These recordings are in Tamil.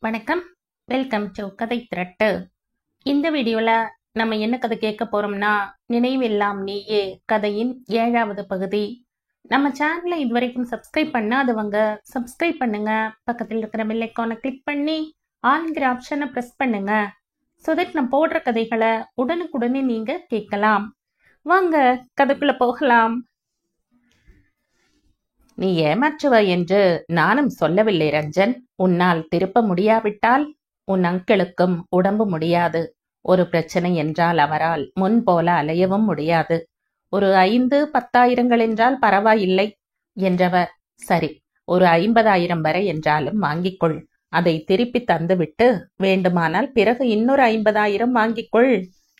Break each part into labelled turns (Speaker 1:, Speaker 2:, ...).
Speaker 1: வணக்கம். வெல்கம் டு கதை திரட்டு. இந்த வீடியோல நம்ம என்ன கதை கேட்க போறோம்னா, நினைவெல்லாம் நீயே கதையின் 7வது பகுதி. நம்ம சேனலை இதுவரைக்கும் சப்ஸ்கிரைப் பண்ணாதவங்க சப்ஸ்கிரைப் பண்ணுங்க. பக்கத்தில் இருக்கிற பெல் ஐகானை கிளிக் பண்ணி ஆல்ங்கிற ஆப்ஷனை பிரஸ் பண்ணுங்க. ஸோ தட் நான் போடுற கதைகளை உடனுக்குடனே நீங்க கேட்கலாம். வாங்க கதைக்குள்ள போகலாம். நீ ஏமாற்றுவாய் என்று நானும் சொல்லவில்லை ரஞ்சன். உன்னால் திருப்ப முடியாவிட்டால் உன் அங்கிளுக்கும் உடம்பு முடியாது. ஒரு பிரச்சனை என்றால் அவரால் முன் போல அலையவும் முடியாது. ஒரு 5,000-10,000 என்றால் பரவாயில்லை என்றவர். சரி, ஒரு 50,000 வரை என்றாலும் வாங்கிக்கொள். அதை திருப்பி தந்துவிட்டு வேண்டுமானால் பிறகு இன்னொரு 50,000 வாங்கிக்கொள்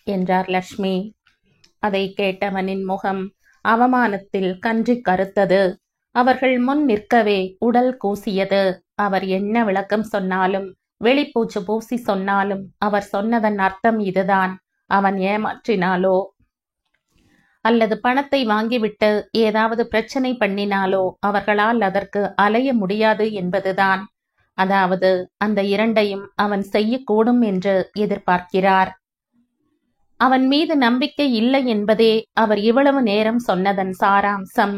Speaker 1: என்றார் லட்சுமி. அதை கேட்டவனின் முகம் அவமானத்தில் கன்றி கருத்தது. அவர்கள் முன் நிற்கவே உடல் கூசியது. அவர் என்ன விளக்கம் சொன்னாலும், வெளிப்பூச்சு பூசி சொன்னாலும் அவர் சொன்னதன் அர்த்தம் இதுதான். அவன் ஏமாற்றினாலோ அல்லது பணத்தை வாங்கிவிட்டு ஏதாவது பிரச்சனை பண்ணினாலோ அவர்களால் அதற்கு அலைய முடியாது என்பதுதான். அதாவது அந்த இரண்டையும் அவன் செய்யக்கூடும் என்று எதிர்பார்க்கிறார். அவன் மீது நம்பிக்கை இல்லை என்பதே அவர் இவ்வளவு நேரம் சொன்னதன் சாராம்சம்.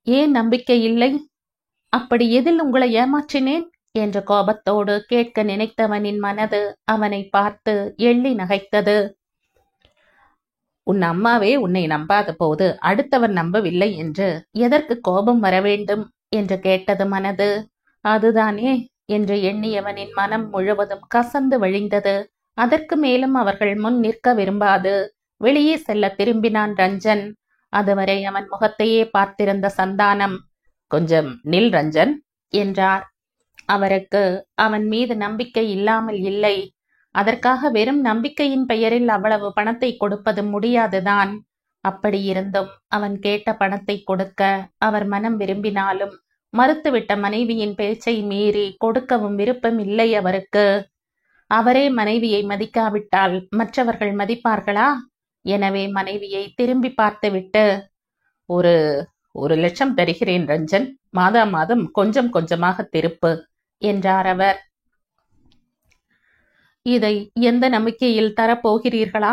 Speaker 1: ஏன் நம்பிக்கை இல்லை? அப்படி எதில் உங்களை ஏமாற்றினேன் என்ற கோபத்தோடு கேட்க நினைத்தவனின் மனது அவனை பார்த்து எள்ளி நகைத்தது. உன் அம்மாவே உன்னை நம்பாத போது அடுத்தவர் நம்பவில்லை என்று எதற்கு கோபம் வர வேண்டும் என்று கேட்டது மனது. அதுதானே என்று எண்ணியவனின் மனம் முழுவதும் கசந்து வழிந்தது. அதற்கு மேலும் அவர்கள் முன் நிற்க விரும்பாது வெளியே செல்ல திரும்பினான் ரஞ்சன். அதுவரை அவன் முகத்தையே பார்த்திருந்த சந்தானம், கொஞ்சம் நில் ரஞ்சன் என்றார். அவருக்கு அவன் மீது நம்பிக்கை இல்லாமல் இல்லை. அதற்காக வெறும் நம்பிக்கையின் பெயரில் அவ்வளவு பணத்தை கொடுப்பது முடியாதுதான். அப்படி இருந்தும் அவன் கேட்ட பணத்தை கொடுக்க அவர் மனம் விரும்பினாலும் மறுத்துவிட்ட மனைவியின் பேச்சை மீறி கொடுக்கவும் விருப்பம் இல்லை அவருக்கு. அவரே மனைவியை மதிக்காவிட்டால் மற்றவர்கள் மதிப்பார்களா? எனவே மனைவியை திரும்பி பார்த்துவிட்டு, ஒரு 1,00,000 தருகிறேன் ரஞ்சன், மாதா மாதம் கொஞ்சம் கொஞ்சமாக திருப்பு என்றார் அவர். இதை எந்த நம்பிக்கையில் தரப்போகிறீர்களா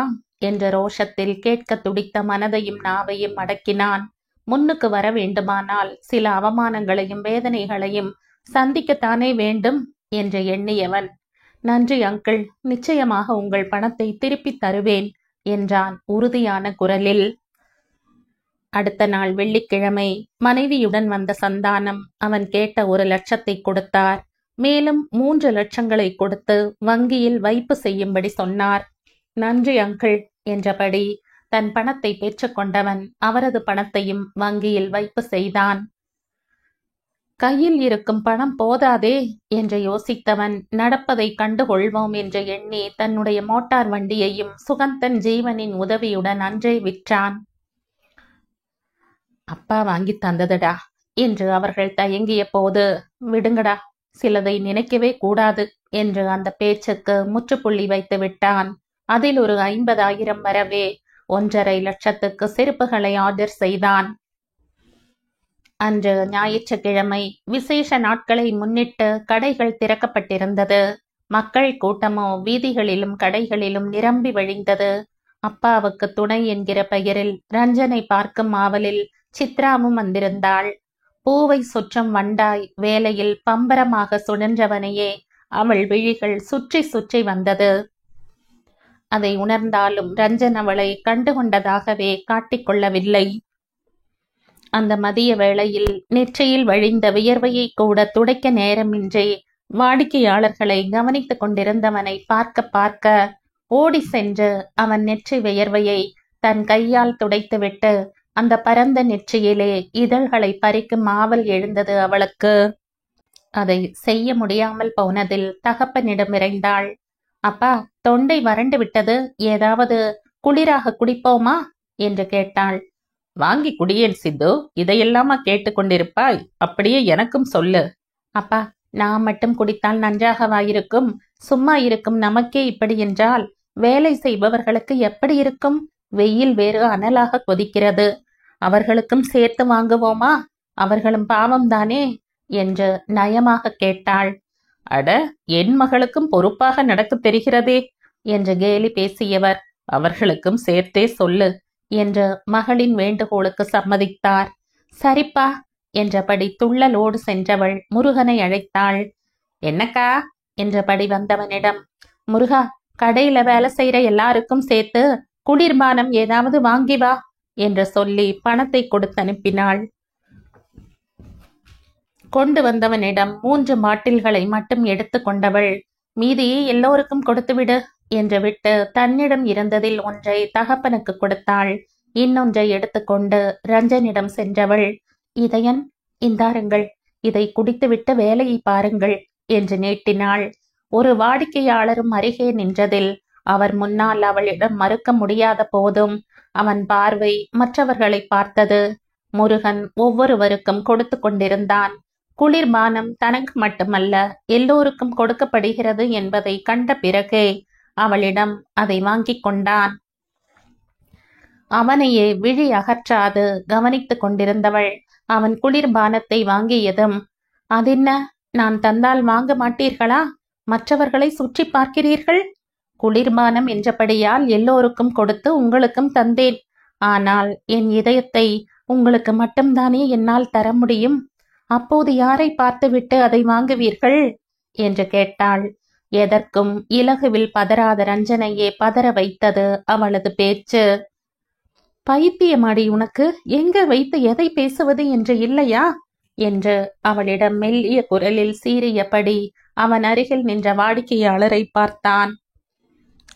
Speaker 1: என்ற ரோஷத்தில் கேட்க துடித்த மனதையும் நாவையும் அடக்கினான். முன்னுக்கு வர வேண்டுமானால் சில அவமானங்களையும் வேதனைகளையும் சந்திக்கத்தானே வேண்டும் என்று எண்ணியவன், நன்றி அங்கிள், நிச்சயமாக உங்கள் பணத்தை திருப்பி தருவேன் என்றான் உறுதியான குரலில். அடுத்த நாள் வெள்ளிக்கிழமை மனைவியுடன் வந்த சந்தானம் அவன் கேட்ட 1,00,000 கொடுத்தார். மேலும் 3 லட்சங்களை கொடுத்து வங்கியில் வைப்பு செய்யும்படி சொன்னார். நன்றி அங்கிள் என்றபடி தன் பணத்தை பெற்றுக்கொண்டவன் அவரது பணத்தையும் வங்கியில் வைப்பு செய்தான். கையில் இருக்கும் பணம் போதாதே என்று யோசித்தவன் நடப்பதை கண்டுகொள்வோம் என்று எண்ணி தன்னுடைய மோட்டார் வண்டியையும் சுகந்தன் ஜீவனின் உதவியுடன் அன்றே விற்றான். அப்பா வாங்கி தந்ததுடா என்று அவர்கள் தயங்கிய போது, விடுங்கடா, சிலதை நினைக்கவே கூடாது என்று அந்த பேச்சுக்கு முற்றுப்புள்ளி வைத்து விட்டான். அதில் ஒரு 50,000 வரவே 1,50,000 லட்சத்துக்கு செருப்புகளை ஆர்டர் செய்தான். அன்று ஞாயிற்றுக்கிழமை. விசேஷ நாட்களை முன்னிட்டு கடைகள் திறக்கப்பட்டிருந்தது. மக்கள் கூட்டமோ வீதிகளிலும் கடைகளிலும் நிரம்பி வழிந்தது. அப்பாவுக்கு துணை என்கிற பெயரில் ரஞ்சனை பார்க்கும் ஆவலில் சித்ராவும் வந்திருந்தாள். பூவை சுற்றும் வண்டாய் வேலையில் பம்பரமாக சுழன்றவனையே அவள் விழிகள் சுற்றி சுற்றி வந்தது. அதை உணர்ந்தாலும் ரஞ்சன் அவளை கண்டுகொண்டதாகவே காட்டிக்கொள்ளவில்லை. அந்த மதிய வேளையில் நெற்றியில் வழிந்த வியர்வையை கூட துடைக்க நேரமின்றி வாடிக்கையாளர்களை கவனித்துக் கொண்டிருந்தவனை பார்க்க பார்க்க ஓடி சென்று அவன் நெற்றி வியர்வையை தன் கையால் துடைத்துவிட்டு அந்த பரந்த நெற்றியிலே இதழ்களை பறிக்கும் ஆவல் எழுந்தது அவளுக்கு. அதை செய்ய முடியாமல் போனதில் தகப்பனிடம் விரைந்தாள். அப்பா, தொண்டை வறண்டு விட்டது, ஏதாவது குளிராக குடிப்போமா என்று கேட்டாள். வாங்கி குடியேன் சித்து, இதையெல்லாமா கேட்டுக்கொண்டிருப்பாய்? அப்படியே எனக்கும் சொல்லு. அப்பா, நான் மட்டும் குடித்தால் நன்றாகவாயிருக்கும்? சும்மா இருக்கும் நமக்கே இப்படி என்றால் வேலை செய்பவர்களுக்கு எப்படி இருக்கும்? வெயில் வேறு அனலாக கொதிக்கிறது. அவர்களுக்கும் சேர்த்து வாங்குவோமா? அவர்களும் பாவம்தானே என்று நயமாக கேட்டாள். அட, என் மகளுக்கும் பொறுப்பாக நடக்கத் தெரிகிறதே என்று கேலி பேசியவர், அவர்களுக்கும் சேர்த்தே சொல்லு என்று மகளின் வேண்டுகோளுக்கு சம்மதித்தார். சரிப்பா என்றபடி துள்ளலோடு சென்றவள் முருகனை அழைத்தாள். என்னக்கா என்றபடி வந்தவனிடம், முருகா, கடையில வேலை செய்யற எல்லாருக்கும் சேர்த்து குளிர்பானம் ஏதாவது வாங்கி வா என்று சொல்லி பணத்தை கொடுத்து அனுப்பினாள். கொண்டு வந்தவனிடம் 3 பாட்டில்களை மட்டும் எடுத்து கொண்டவள், மீதியை எல்லோருக்கும் கொடுத்துவிடு என்று விட்டு தன்னிடம் இருந்ததில் ஒன்றை தகப்பனுக்கு கொடுத்தாள். இன்னொன்றை எடுத்துக்கொண்டு ரஞ்சனிடம் சென்றவள், இதயன், இந்தாருங்கள், இதை குடித்துவிட்டு வேலையை பாருங்கள் என்று நீட்டினாள். ஒரு வாடிக்கையாளரும் அருகே நின்றதில் அவர் முன்னால் அவளிடம் மறுக்க முடியாத போதும் அவன் பார்வை மற்றவர்களை பார்த்தது. முருகன் ஒவ்வொருவருக்கும் கொடுத்து கொண்டிருந்தான். குளிர்பானம் தனக்கு மட்டுமல்ல, எல்லோருக்கும் கொடுக்கப்படுகிறது என்பதை கண்ட பிறகே அவளிடம் அதை வாங்கிக் கொண்டான். அவனையே விழி அகற்றாது கவனித்துக் கொண்டிருந்தவள் அவன் குளிர்பானத்தை வாங்கியதும், அதென்ன, நான் தந்தால் வாங்க மாட்டீர்களா? மற்றவர்களை சுற்றி பார்க்கிறீர்கள். குளிர்பானம் என்றபடியால் எல்லோருக்கும் கொடுத்து உங்களுக்கும் தந்தேன். ஆனால் என் இதயத்தை உங்களுக்கு மட்டும்தானே என்னால் தர முடியும். அப்போது யாரை பார்த்துவிட்டு அதை வாங்குவீர்கள் என்று கேட்டாள். எதற்கும் இலகுவில் பதறாத ரஞ்சனையே பதற வைத்தது அவளது பேச்சு. பைத்தியமாடி உனக்கு, எங்க வைத்து எதை பேசுவது என்று இல்லையா என்று அவளிடம் மெல்லிய குரலில் சீறியபடி அவன் அருகில் நின்ற வாடிக்கையாளரை பார்த்தான்.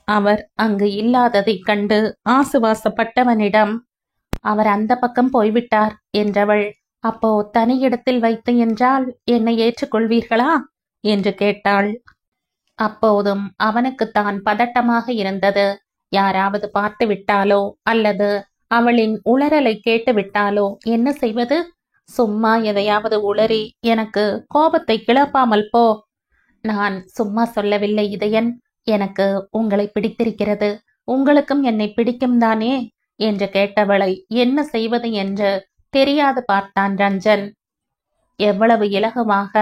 Speaker 1: அவர் அங்கு இல்லாததைக் கண்டு ஆசுவாசப்பட்டவனிடம், அவர் அந்த பக்கம் போய்விட்டார் என்றவள், அப்போ தனியிடத்தில் வைத்து என்றால் என்னை ஏற்றுக்கொள்வீர்களா என்று கேட்டாள். அப்போதும் அவனுக்கு தான் பதட்டமாக இருந்தது. யாராவது பார்த்து விட்டாலோ அல்லது அவளின் உளறலை கேட்டு விட்டாலோ என்ன செய்வது? சும்மா எதையாவது உளறி எனக்கு கோபத்தை கிளப்பாமல் போ. நான் சும்மா சொல்லவில்லை இதயன், எனக்கு உங்களை பிடித்திருக்கிறது, உங்களுக்கும் என்னை பிடிக்கும் தானே என்று கேட்டவளை என்ன செய்வது என்று தெரியாது பார்த்தான் ரஞ்சன். எவ்வளவு இலகுவாக,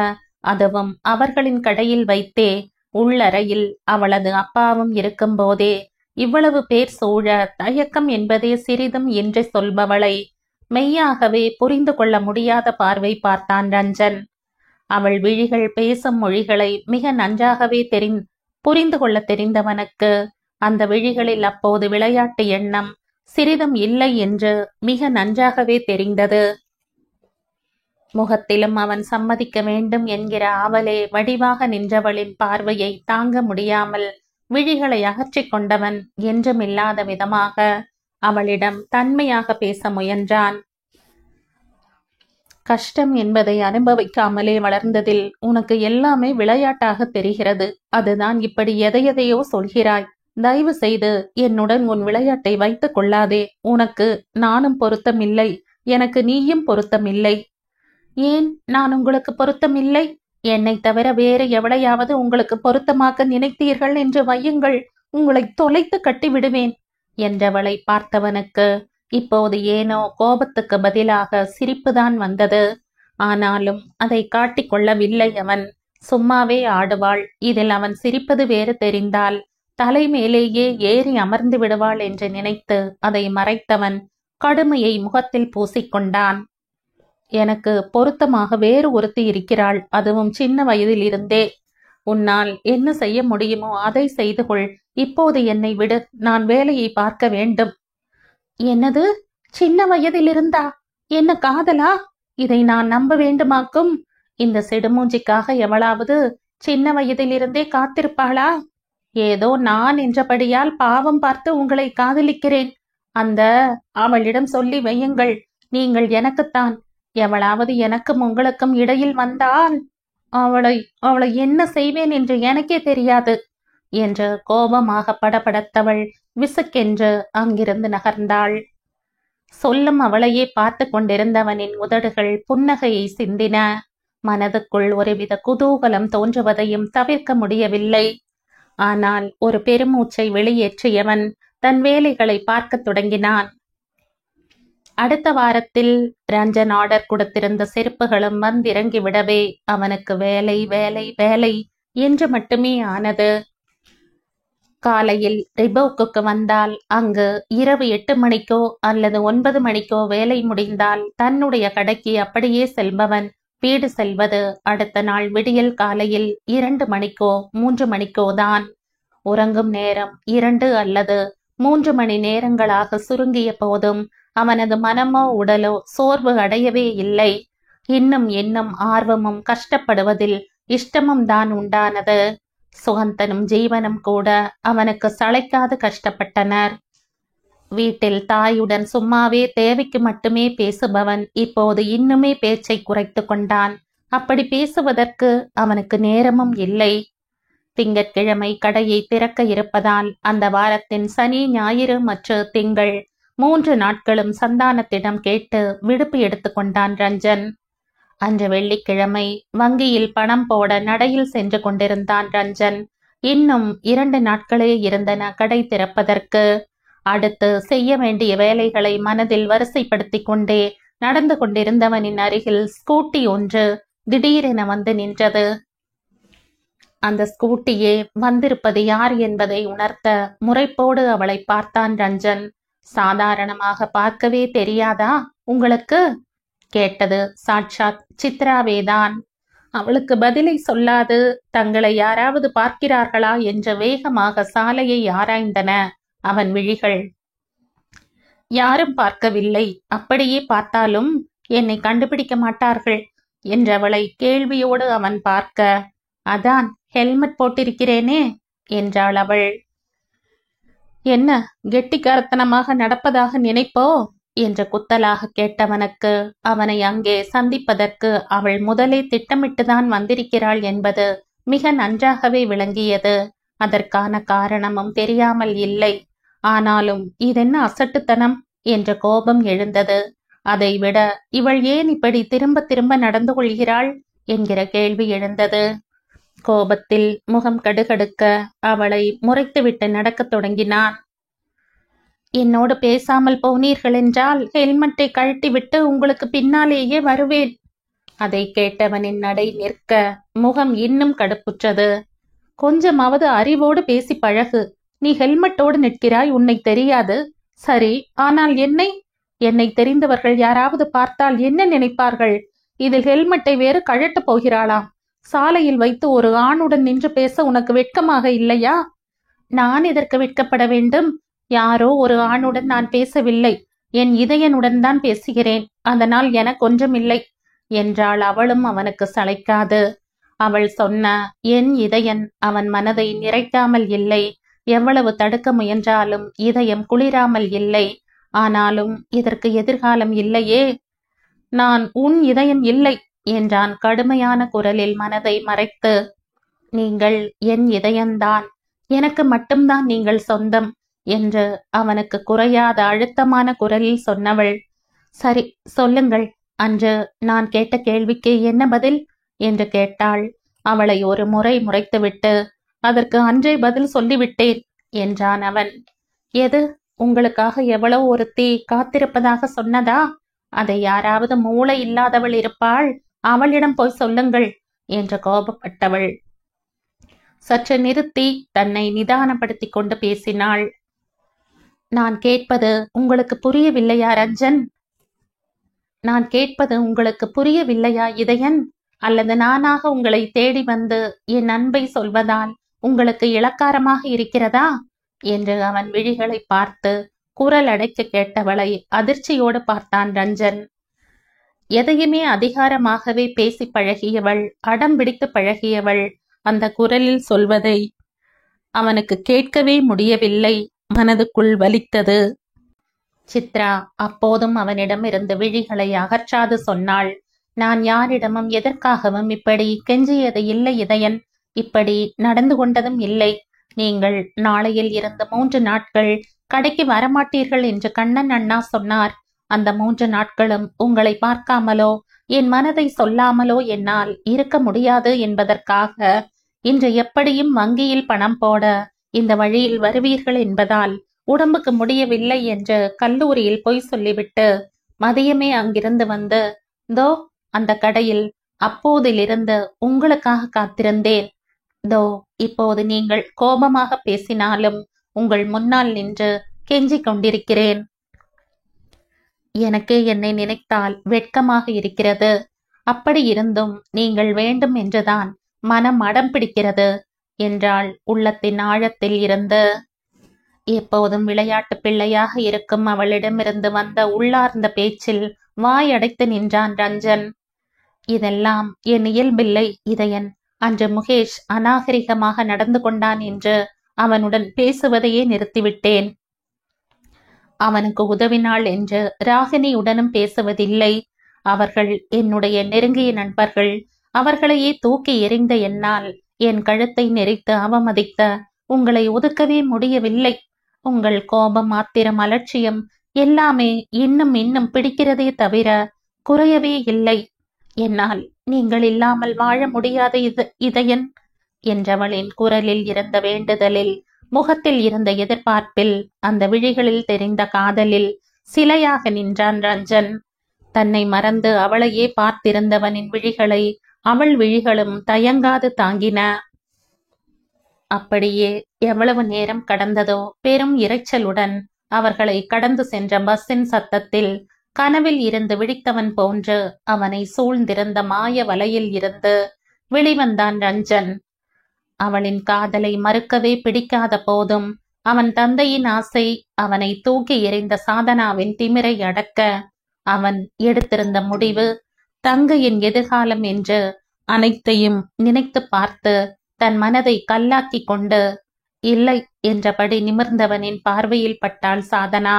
Speaker 1: அதுவும் அவர்களின் கடையில் வைத்தே, உள்ளறையில் அவளது அப்பாவும் இருக்கும் போதே இவ்வளவு பேர் சூழ தயக்கம் என்பதே சிறிதும் என்று சொல்பவளை மெய்யாகவே புரிந்து கொள்ள முடியாத பார்வை பார்த்தான் ரஞ்சன். அவள் விழிகள் பேசும் மொழிகளை மிக நன்றாகவே புரிந்து கொள்ள தெரிந்தவனுக்கு அந்த விழிகளில் அப்போது விளையாட்டு எண்ணம் சிறிதும் இல்லை என்று மிக நன்றாகவே தெரிந்தது. முகத்திலும் அவன் சம்மதிக்க வேண்டும் என்கிற ஆவலே வடிவாக நின்றவளின் பார்வையை தாங்க முடியாமல் விழிகளை அகற்றிக் கொண்டவன் என்றுமில்லாத விதமாக அவளிடம் தன்மையாக பேச முயன்றான். கஷ்டம் என்பதை அனுபவிக்காமலே வளர்ந்ததில் உனக்கு எல்லாமே விளையாட்டாக தெரிகிறது. அதுதான் இப்படி எதையெதையோ சொல்கிறாய். தயவு செய்து என்னுடன் உன் விளையாட்டை வைத்துக் கொள்ளாதே. உனக்கு நானும் பொருத்தமில்லை, எனக்கு நீயும் பொருத்தமில்லை. ஏன் நான் உங்களுக்கு பொருத்தமில்லை? என்னை தவிர வேறு எவளையாவது உங்களுக்கு பொருத்தமாக்க நினைத்தீர்கள் என்று வையுங்கள், உங்களை தொலைத்து கட்டி விடுவேன் என்றவளை பார்த்தவனுக்கு இப்போது ஏனோ கோபத்துக்கு பதிலாக சிரிப்புதான் வந்தது. ஆனாலும் அதை காட்டிக்கொள்ளவில்லை அவன். சும்மாவே ஆடுவாள், இதில் அவன் சிரிப்பது வேறு தெரிந்தால் தலை மேலேயே ஏறி அமர்ந்து விடுவாள் என்று நினைத்து அதை மறைத்தவன் கடுமையை முகத்தில் பூசிக்கொண்டான். எனக்கு பொருத்தமாக வேறு ஒருத்தி இருக்கிறாள், அதுவும் சின்ன வயதில் இருந்தே. உன்னால் என்ன செய்ய முடியுமோ அதை செய்து கொள். இப்போது என்னை விடு, நான் வேலையை பார்க்க வேண்டும். என்னது, சின்ன வயதிலிருந்தா? என்ன காதலா? இதை நான் நம்ப வேண்டுமாக்கும்? இந்த சிடுமூஞ்சிக்காக எவளாவது சின்ன வயதிலிருந்தே காத்திருப்பாளா? ஏதோ நான் என்றபடியால் பாவம் பார்த்து உங்களை காதலிக்கிறேன். அந்த அவளிடம் சொல்லி வையுங்கள், நீங்கள் எனக்குத்தான். எவளாவது எனக்கும் உங்களுக்கும் இடையில் வந்தால் அவளை என்ன செய்வேன் என்று எனக்கே தெரியாது என்று கோபமாக படபடத்தவள் விசுக்கென்று அங்கிருந்து நகர்ந்தாள். சொல்லும் அவளையே பார்த்து கொண்டிருந்தவனின் உதடுகள் புன்னகையை சிந்தின. மனதுக்குள் ஒருவித குதூகலம் தோன்றுவதையும் தவிர்க்க முடியவில்லை. ஆனால் ஒரு பெருமூச்சை வெளியேற்றியவன் தன் வேலைகளை பார்க்க தொடங்கினான். அடுத்த வாரத்தில் ரஞ்சன் ஆர்டர் கொடுத்திருந்த செருப்புகளும் வந்திறங்கி விடவே அவனுக்கு வேலை வேலை வேலை என்று மட்டுமே ஆனது. காலையில் ரிபோக்குக்கு வந்தால் அங்கு இரவு 8 மணிக்கோ அல்லது 9 மணிக்கோ வேலை முடிந்தால் தன்னுடைய கடைக்கு அப்படியே செல்பவன் வீடு செல்வது அடுத்த நாள் விடியல் காலையில் 2 மணிக்கோ 3 மணிக்கோ தான். உறங்கும் நேரம் 2 அல்லது 3 மணி நேரங்களாக சுருங்கிய போதும் அவனது மனமோ உடலோ சோர்வு அடையவே இல்லை. இன்னும் ஆர்வமும் கஷ்டப்படுவதில் இஷ்டமும் தான் உண்டானது. சுகந்தனும் ஜீவனும் கூட அவனுக்கு சளைக்காது கஷ்டப்பட்டனர். வீட்டில் தாயுடன் சும்மாவே தேவைக்கு மட்டுமே பேசுபவன் இப்போது இன்னுமே பேச்சை குறைத்து கொண்டான். அப்படி பேசுவதற்கு அவனுக்கு நேரமும் இல்லை. திங்கட்கிழமை கடையை திறக்க இருப்பதால் அந்த வாரத்தின் சனி ஞாயிறு மற்றும் திங்கள் 3 நாட்களும் சந்தானத்திடம் கேட்டு விடுப்பு எடுத்துக்கொண்டான் ரஞ்சன். அன்று வெள்ளிக்கிழமை வங்கியில் பணம் போட நடையில் சென்று கொண்டிருந்தான் ரஞ்சன். இன்னும் 2 நாட்களே இருந்தன கடை திறப்பதற்கு. அடுத்து செய்ய வேண்டிய வேலைகளை மனதில் வரிசைப்படுத்திக் கொண்டே நடந்து கொண்டிருந்தவனின் அருகில் ஸ்கூட்டி ஒன்று திடீரென வந்து நின்றது. அந்த ஸ்கூட்டியே வந்திருப்பது யார் என்பதை உணர்த்த முறைப்போடு அவளை பார்த்தான் ரஞ்சன். சாதாரணமாக பார்க்கவே தெரியாதா உங்களுக்கு? கேட்டது சாட்சாத் சித்ராவேதான். அவளுக்கு பதிலை சொல்லாது தங்களை யாராவது பார்க்கிறார்களா என்று வேகமாக சாலையை ஆராய்ந்தன அவன் விழிகள். யாரும் பார்க்கவில்லை. அப்படியே பார்த்தாலும் என்னை கண்டுபிடிக்க மாட்டார்கள் என்றவளை கேள்வியோடு அவன் பார்க்க, அதான் ஹெல்மெட் போட்டிருக்கிறேனே என்றாள் அவள். என்ன கெட்டிக்காரத்தனமாக நடப்பதாக நினைப்போ என்று குத்தலாக கேட்டவனுக்கு அவனை அங்கே சந்திப்பதற்கு அவள் முதலே திட்டமிட்டுதான் வந்திருக்கிறாள் என்பது மிக நன்றாகவே விளங்கியது. அதற்கான காரணமும் தெரியாமல் இல்லை. ஆனாலும் இதென்ன அசட்டுத்தனம் என்ற கோபம் எழுந்தது. அதைவிட இவள் ஏன் இப்படி திரும்ப திரும்ப நடந்து கொள்கிறாள் என்கிற கேள்வி எழுந்தது. கோபத்தில் முகம் கடுகடுக்க அவளை முறைத்துவிட்டு நடக்கத் தொடங்கினான். என்னோடு பேசாமல் போனீர்கள் என்றால் ஹெல்மெட்டை கழட்டிவிட்டு உங்களுக்கு பின்னாலேயே வருவேன். அதை கேட்டவனின் நடை நிற்க முகம் இன்னும் கடுப்புற்றது. கொஞ்சமாவது அறிவோடு பேசி பழகு. நீ ஹெல்மெட்டோடு நிற்கிறாய், உன்னை தெரியாது. சரி, ஆனால் என்னை தெரிந்தவர்கள் யாராவது பார்த்தால் என்ன நினைப்பார்கள்? இதில் ஹெல்மெட்டை வேறு கழட்டப் போகிறாளாம். சாலையில் வைத்து ஒரு ஆணுடன் நின்று பேச உனக்கு வெட்கமாக இல்லையா? நான் எதற்கு வெட்கப்பட வேண்டும்? யாரோ ஒரு ஆணுடன் நான் பேசவில்லை, என் இதயனுடன் தான் பேசுகிறேன். அதனால் எனக்கு ஒன்றுமில்லை என்றாள் அவளும் அவனுக்கு சளைக்காது. அவள் சொன்ன என் இதயன் அவன் மனதை நிறைக்காமல் இல்லை. எவ்வளவு தடுக்க முயன்றாலும் இதயம் குளிராமல் இல்லை. ஆனாலும் இதற்கு எதிர்காலம் இல்லையே. நான் உன் இதயன் இல்லை என்றான் கடுமையான குரலில் மனதை மறைத்து. நீங்கள் என் இதயன்தான், எனக்கு மட்டும்தான் நீங்கள் சொந்தம் என்று அவனுக்கு குறையாத அழுத்தமான குரலில் சொன்னவள். சரி சொல்லுங்கள், அன்று நான் கேட்ட கேள்விக்கு என்ன பதில் என்று கேட்டாள். அவளை ஒரு முறை முறைத்துவிட்டு, அதற்கு அன்றே பதில் சொல்லிவிட்டேன் என்றான் அவன். எது? உங்களுக்காக எவ்வளவு ஒருத்தி காத்திருப்பதாக சொன்னதா? அதை யாராவது மூளை இல்லாதவள் இருப்பாள், அவளிடம் போய் சொல்லுங்கள் என்று கோபப்பட்டவள் சற்று நிறுத்தி தன்னை நிதானப்படுத்திக் கொண்டு பேசினாள். நான் கேட்பது உங்களுக்கு புரியவில்லையா ரஞ்சன்? நான் கேட்பது உங்களுக்கு புரியவில்லையா இதயன்? அல்லது நானாக உங்களை தேடி வந்து என் அன்பை சொல்வதால் உங்களுக்கு இளக்காரமாக இருக்கிறதா என்று அவன் விழிகளை பார்த்து குரல் அடைக்க கேட்டவளை அதிர்ச்சியோடு பார்த்தான் ரஞ்சன். எதையுமே அதிகாரமாகவே பேசி பழகியவள், அடம் பிடித்து பழகியவள் அந்த குரலில் சொல்வதை அவனுக்கு கேட்கவே முடியவில்லை. மனதுக்குள் வலித்தது. சித்ரா அப்போதும் அவனிடமிருந்து விழிகளை அகற்றாது சொன்னாள். நான் யாரிடமும் எதற்காகவும் இப்படி கெஞ்சியது இல்லை இதயன். இப்படி நடந்து கொண்டதும் இல்லை. நீங்கள் நாளையில் இருந்து 3 நாட்கள் கடைக்கு வரமாட்டீர்கள் என்று கண்ணன் அண்ணா சொன்னார். அந்த 3 நாட்களும் உங்களை பார்க்காமலோ என் மனதை சொல்லாமலோ என்னால் இருக்க முடியாது என்பதற்காக இன்று எப்படியும் வங்கியில் பணம் போட இந்த வழியில் வருவீர்கள் என்பதால் உடம்புக்கு முடியவில்லை என்று கல்லூரியில் பொய் சொல்லிவிட்டு மதியமே அங்கிருந்து வந்து தோ அந்த கடையில் அப்போதிலிருந்து உங்களுக்காக காத்திருந்தேன். தோ இப்போது நீங்கள் கோபமாக பேசினாலும் உங்கள் முன்னால் நின்று கெஞ்சிக் கொண்டிருக்கிறேன். எனக்கே என்னை நினைத்தால் வெட்கமாக இருக்கிறது. அப்படி இருந்தும் நீங்கள் வேண்டும் என்றுதான் மனம் அடம் பிடிக்கிறது என்றாள் உள்ளத்தின் ஆழத்தில் இருந்து. எப்போதும் விளையாட்டு பிள்ளையாக இருக்கும் அவளிடமிருந்து வந்த உள்ளார்ந்த பேச்சில் வாயடைத்து நின்றான் ரஞ்சன். இதெல்லாம் என் இயல்பில்லை இதயன். அன்று முகேஷ் அநாகரிகமாக நடந்து கொண்டான் என்று அவனுடன் பேசுவதையே நிறுத்திவிட்டேன். அவனுக்கு உதவினாள் என்று ராகினியுடனும் பேசுவதில்லை. அவர்கள் என்னுடைய நெருங்கிய நண்பர்கள். அவர்களையே தூக்கி எறிந்த என்னால் என் கழுத்தை நெரித்து அவமதித்த உங்களை ஒதுக்கவே முடியவில்லை. உங்கள் கோபம், ஆத்திரம், அலட்சியம் எல்லாமே இன்னும் இன்னும் பிடிக்கிறதே தவிர குறையவே இல்லை. என்னால் நீங்கள் இல்லாமல் வாழ முடியாது இதயன் என்றவளின் குரலில் இருந்த வேண்டுதலில், முகத்தில் இருந்த எதிர்பார்ப்பில், அந்த விழிகளில் தெரிந்த காதலில் சிலையாக நின்றான் ரஞ்சன். தன்னை மறந்து அவளையே பார்த்திருந்தவனின் விழிகளை அவள் விழிகளும் தயங்காது தாங்கின. அப்படியே எவ்வளவு நேரம் கடந்ததோ, பெரும் இரைச்சலுடன் அவர்களை கடந்து சென்ற பஸ்ஸின் சத்தத்தில் கனவில் இருந்து விழித்தவன் போன்று அவனை சூழ்ந்திருந்த மாய வலையில் இருந்து வெளிவந்தான் ரஞ்சன். அவளின் காதலை மறுக்கவே பிடிக்காத போதும் அவன் தந்தையின் ஆசை அவனை தூக்கி எறிந்த சாதனாவின் திமிரை அடக்க அவன் எடுத்திருந்த முடிவு, தங்கையின் எதிர்காலம் என்று அனைத்தையும் நினைத்து பார்த்து தன் மனதை கல்லாக்கி கொண்டு இல்லை என்றபடி நிமிர்ந்தவனின் பார்வையில் பட்டாள் சாதனா.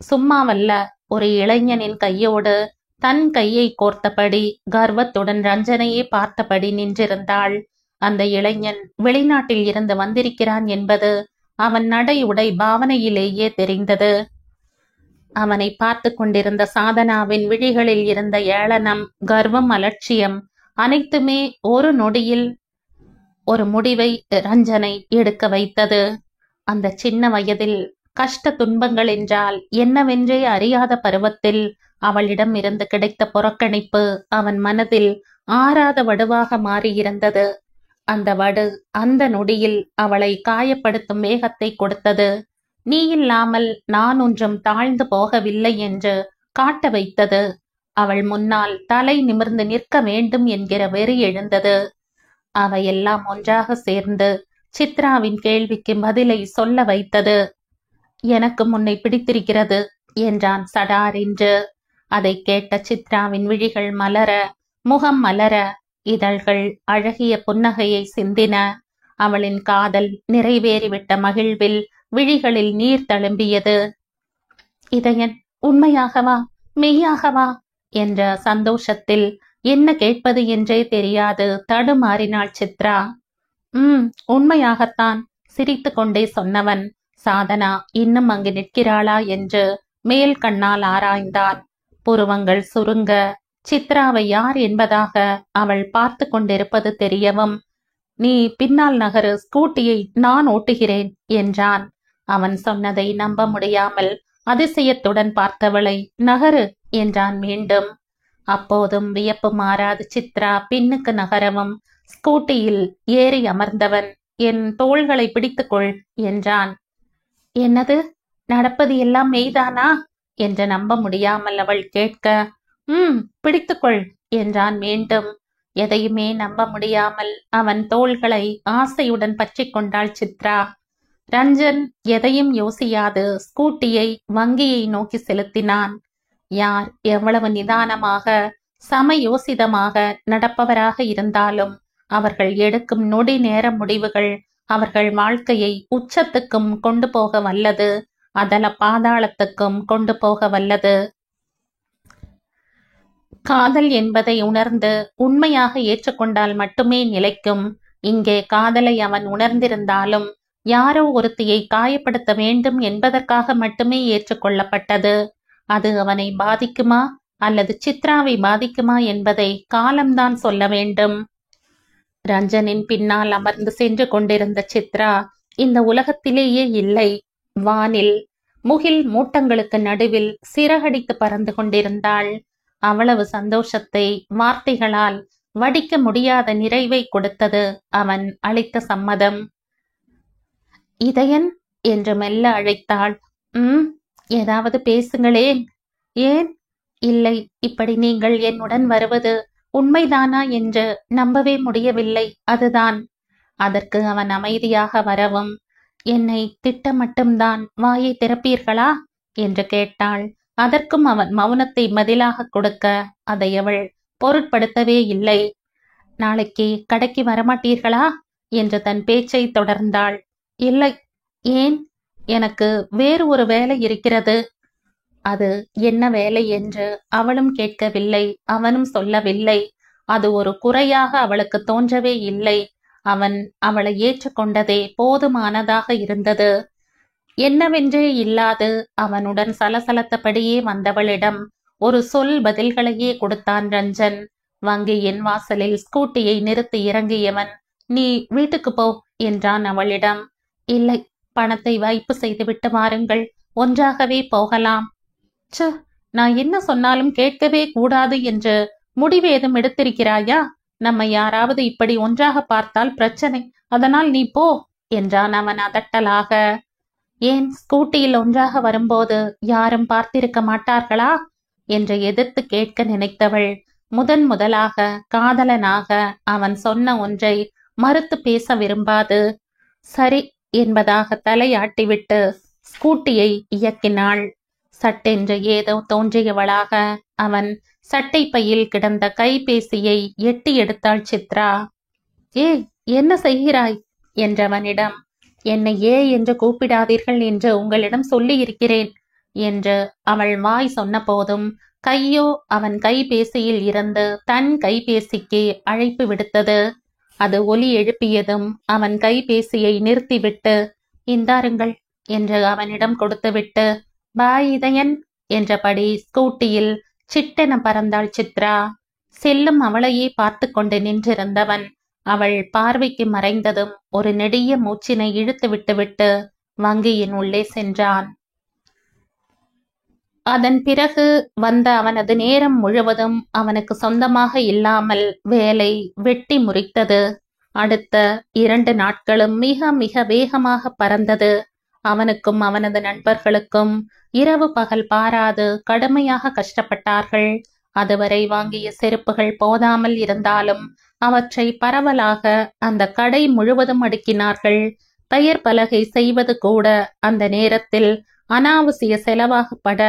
Speaker 1: சும்மாவல்ல, ஒரு இளைஞனின் கையோடு தன் கையை கோர்த்தபடி கர்வத்துடன் ரஞ்சனையே பார்த்தபடி நின்றிருந்தாள். அந்த இளைஞன் வெளிநாட்டில் இருந்து வந்திருக்கிறான் என்பது அவன் நடை உடை பாவனையிலேயே தெரிந்தது. அவனை பார்த்து கொண்டிருந்த சாதனாவின் விழிகளில் இருந்த ஏளனம், கர்வம், அலட்சியம் அனைத்துமே ஒரு நொடியில் ஒரு முடிவை ரஞ்சனை எடுக்க வைத்தது. அந்த சின்ன வயதில் கஷ்ட துன்பங்கள் என்றால் என்னவென்றே அறியாத பருவத்தில் அவளிடம் இருந்து கிடைத்த புறக்கணிப்பு அவன் மனதில் ஆறாத வடுவாக மாறியிருந்தது. அந்த வடு அந்த நொடியில் அவளை காயப்படுத்தும் வேகத்தை கொடுத்தது. நீ இல்லாமல் நான் ஒன்றும் தாழ்ந்து போகவில்லை என்று காட்ட வைத்தது. அவள் முன்னால் தலை நிமிர்ந்து நிற்க வேண்டும் என்கிற வெறி எழுந்தது. அவையெல்லாம் ஒன்றாக சேர்ந்து சித்ராவின் கேள்விக்கு பதிலை சொல்ல வைத்தது. எனக்கு முன்னை பிடித்திருக்கிறது என்றான் சடார் என்று. அதை கேட்ட சித்ராவின் விழிகள் மலர, முகம் மலர, இதழ்கள் அழகிய புன்னகையை சிந்தின. அவளின் காதல் நிறைவேறிவிட்ட மகிழ்வில் விழிகளில் நீர் தழும்பியது. இதயன், உண்மையாகவா, மெய்யாகவா என்ற சந்தோஷத்தில் என்ன கேட்பது என்றே தெரியாது தடுமாறினாள் சித்ரா. உண்மையாகத்தான் சிரித்து கொண்டே சொன்னவன் சாதனா இன்னும் அங்கு நிற்கிறாளா என்று மேல் கண்ணால் ஆராய்ந்தான். புருவங்கள் சுருங்க சித்ராவை யார் என்பதாக அவள் பார்த்து கொண்டிருப்பது தெரியவும், நீ பின்னால் நகரு, ஸ்கூட்டியை நான் ஓட்டுகிறேன் என்றான். அவன் சொன்னதை நம்ப முடியாமல் அதிசயத்துடன் பார்த்தவளை நகரு என்றான் மீண்டும். அப்போதும் வியப்பு மாறாது சித்ரா பின்னுக்கு நகரவும் ஸ்கூட்டியில் ஏறி அமர்ந்தவன், என் தோள்களை பிடித்துக்கொள் என்றான். என்னது, நடப்பது எல்லாம் மெய்தானா என்று நம்ப முடியாமல் அவள் கேட்க, பிடித்துக்கொள் என்றான் மீண்டும். எதையுமே நம்ப முடியாமல் அவன் தோள்களை ஆசையுடன் பற்றி கொண்டாள் சித்ரா. ரஞ்சன் எதையும் யோசியாது ஸ்கூட்டியை வங்கியை நோக்கி செலுத்தினான். யார் எவ்வளவு நிதானமாக சமயோசிதமாக நடப்பவராக இருந்தாலும் அவர்கள் எடுக்கும் நொடி நேர முடிவுகள் அவர்கள் வாழ்க்கையை உச்சத்துக்கும் கொண்டு போக வல்லது, அதல பாதாளத்துக்கும் கொண்டு போக வல்லது. காதல் என்பதை உணர்ந்து உண்மையாக ஏற்றுக்கொண்டால் மட்டுமே நிலைக்கும். இங்கே காதலை அவன் உணர்ந்திருந்தாலும் யாரோ ஒருத்தியை காயப்படுத்த வேண்டும் என்பதற்காக மட்டுமே ஏற்றுக்கொள்ளப்பட்டது. அது அவனை பாதிக்குமா அல்லது சித்ராவை பாதிக்குமா என்பதை காலம்தான் சொல்ல வேண்டும். ரஞ்சனின் பின்னால் அமர்ந்து சென்று கொண்டிருந்த சித்ரா இந்த உலகத்திலேயே இல்லை. வானில் முகில் மூட்டங்களுக்கு நடுவில் சிறகடித்து பறந்து கொண்டிருந்தாள். அவ்வளவு சந்தோஷத்தை வார்த்தைகளால் வடிக்க முடியாத நிறைவை கொடுத்தது அவன் அளித்த சம்மதம். இதயன் என்று மெல்ல அழைத்தாள். ஏதாவது பேசுங்களேன். ஏன்? இல்லை, இப்படி நீங்கள் என்னுடன் வருவது உண்மைதானா என்று நம்பவே முடியவில்லை, அதுதான். அதற்கு அவன் அமைதியாக வரவும், என்னை திட்ட மட்டும்தான் வாயை திறப்பீர்களா என்று கேட்டாள். அதற்கும் அவன் மௌனத்தை பதிலாக கொடுக்க அதை அவள் பொருட்படுத்தவே இல்லை. நாளைக்கு கடைக்கு வரமாட்டீர்களா என்று தன் பேச்சை தொடர்ந்தாள். இல்லை. ஏன்? எனக்கு வேறு ஒரு வேலை இருக்கிறது. அது என்ன வேலை என்று அவளும் கேட்கவில்லை, அவனும் சொல்லவில்லை. அது ஒரு குறையாக அவளுக்கு தோன்றவே இல்லை. அவன் அவளை ஏற்றுக்கொண்டதே போதுமானதாக இருந்தது. என்னவென்றே இல்லாது அவனுடன் சலசலத்தபடியே வந்தவளிடம் ஒரு சொல் பதில்களையே கொடுத்தான் ரஞ்சன். வங்கியின் வாசலில் ஸ்கூட்டியை நிறுத்தி இறங்கியவன், நீ வீட்டுக்கு போ என்றான் அவளிடம். இல்லை, பணத்தை வைப்பு செய்துவிட்டு வாருங்கள், ஒன்றாகவே போகலாம். நான் என்ன சொன்னாலும் கேட்கவே கூடாது என்று முடிவேதும் எடுத்திருக்கிறாயா? நம்மை யாராவது இப்படி ஒன்றாக பார்த்தால் பிரச்சனை, அதனால் நீ போ என்றான் அவன் அதட்டலாக. ஏன், ஸ்கூட்டியில் ஒன்றாக வரும்போது யாரும் பார்த்திருக்க மாட்டார்களா என்று எதிர்த்து கேட்க நினைத்தவள் முதலாக காதலனாக அவன் சொன்ன ஒன்றை மறுத்து பேச விரும்பாது சரி என்பதாக தலையாட்டிவிட்டு ஸ்கூட்டியை இயக்கினாள். சட்டென்று ஏதோ தோன்றியவளாக அவன் சட்டை பையில் கிடந்த கைபேசியை எட்டி எடுத்தாள் சித்ரா. ஏய், என்ன செய்கிறாய் என்றவனிடம், என்னை ஏ என்று கூப்பிடாதீர்கள் என்று உங்களிடம் சொல்லி இருக்கிறேன் என்று அவள் வாய் சொன்ன போதும் கையோ அவன் கைபேசியில் இருந்து தன் கைபேசிக்கு அழைப்பு விடுத்தது. அது ஒலி எழுப்பியதும் அவன் கைபேசியை நிறுத்திவிட்டு, இந்தாருங்கள் என்று அவனிடம் கொடுத்துவிட்டு, பாய் இதயன் என்றபடி ஸ்கூட்டியில் சிட்டென பறந்தாள் சித்ரா. செல்லும் அவளையே பார்த்து கொண்டு நின்றிருந்தவன் அவள் பார்வைக்கு மறைந்ததும் ஒரு நெடிய மூச்சினை இழுத்து விட்டுவிட்டு வங்கியின் உள்ளே சென்றான். அதன் பிறகு வந்த அவனது நேரம் முழுவதும் அவனுக்கு சொந்தமாக இல்லாமல் வேலை வெட்டி முறித்தது. அடுத்த 2 நாட்களும் மிக மிக வேகமாக பறந்தது. அவனுக்கும் அவனது நண்பர்களுக்கும் இரவு பகல் பாராது கடுமையாக கஷ்டப்பட்டார்கள். அதுவரை வாங்கிய செருப்புகள் போதாமல் இருந்தாலும் அவற்றை பரவலாக அந்த கடை முழுவதும் அடுக்கினார்கள். பெயர் பலகை செய்வது கூட அந்த நேரத்தில் அனாவசிய செலவாகப்பட